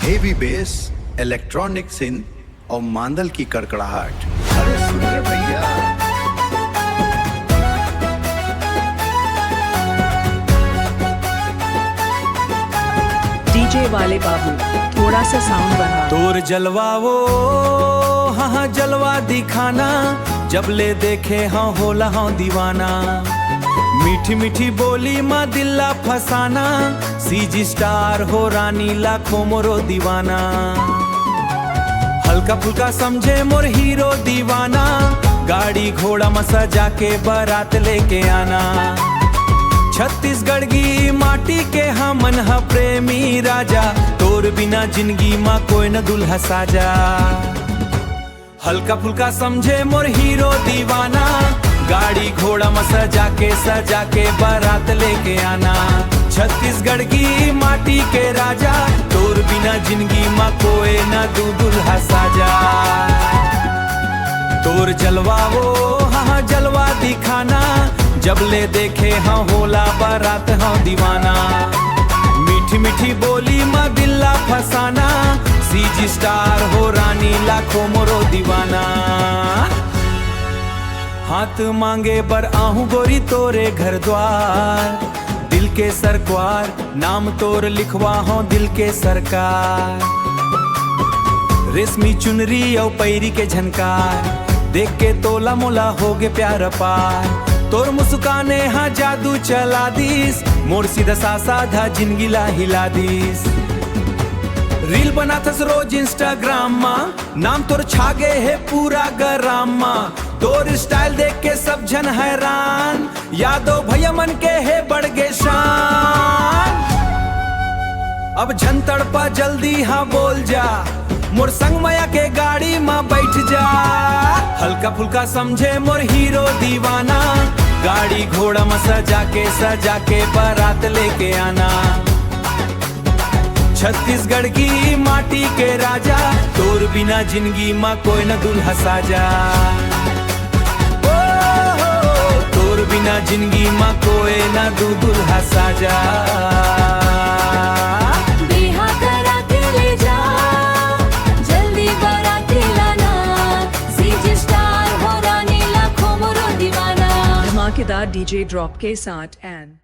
Heavy base, electronic synth और मांदल की कड़कड़ाहट। अरे सुनिए भैया, डीजे वाले बाबू थोड़ा सा साउंड बढ़ा। तोर जलवा वो हाँ जलवा दिखाना, जब ले देखे हाँ होला हाँ दीवाना। मीठी मीठी बोली माँ दिल्ला फसाना, सीजी स्टार हो रानी लाखों मोरो दीवाना। हल्का फुल्का समझे मोर हीरो दीवाना, गाड़ी घोड़ा में सजा के बारात लेके आना। छत्तीसगढ़ की माटी के हमन हा प्रेमी राजा, तोर बिना जिंदगी माँ कोई न दुल्हा साजा। हल्का फुल्का समझे मोर हीरो दीवाना, गाड़ी घोड़ा में सजा के बारात लेके आना। छत्तीसगढ़ की माटी के राजा, तोर बिना जिंदगी माँ कोई न दुल्हा साजा। तोर जलवा वो हाँ जलवा दिखाना, जब ले देखे हाँ होला बारात हाँ दीवाना। मीठी मीठी बोली माँ दिल्ला फसाना, सीजी स्टार हो रानी लाखों मोरो दीवाना। हाथ मांगे बर आहूं गोरी तोरे घर द्वार, दिल के सरकार नाम तोर लिखवा हो दिल के सरकार। रेशमी चुनरी और पैरी के झनकार, देख के तोला मोला हो गे प्यार पार। तोर मुस्काने हाँ जादू चला दीस, मोर सीधा सा साधा जिंदगी ला हिला दीस। रील बनाथस रोज इंस्टाग्राम मा, नाम तोर छागे है पूरा गराम मा। तोर स्टाइल देख के सब जन हैरान, यादव भैया मन के है बढ़ गे शान। अब झन तड़पा जल्दी हाँ बोल जा, मोर संग माया के गाड़ी में बैठ जा। हल्का फुल्का समझे मोर हीरो दीवाना, गाड़ी घोड़ा में सजा के बारात लेके आना। छत्तीसगढ़ की माटी के राजा, तोर बिना जिंदगी माँ कोई न दुल्हा साजा। तोर बिना जिंदगी माँ कोई न दुल्हा साजा। धमाकेदार डीजे ड्रॉप के साथ एन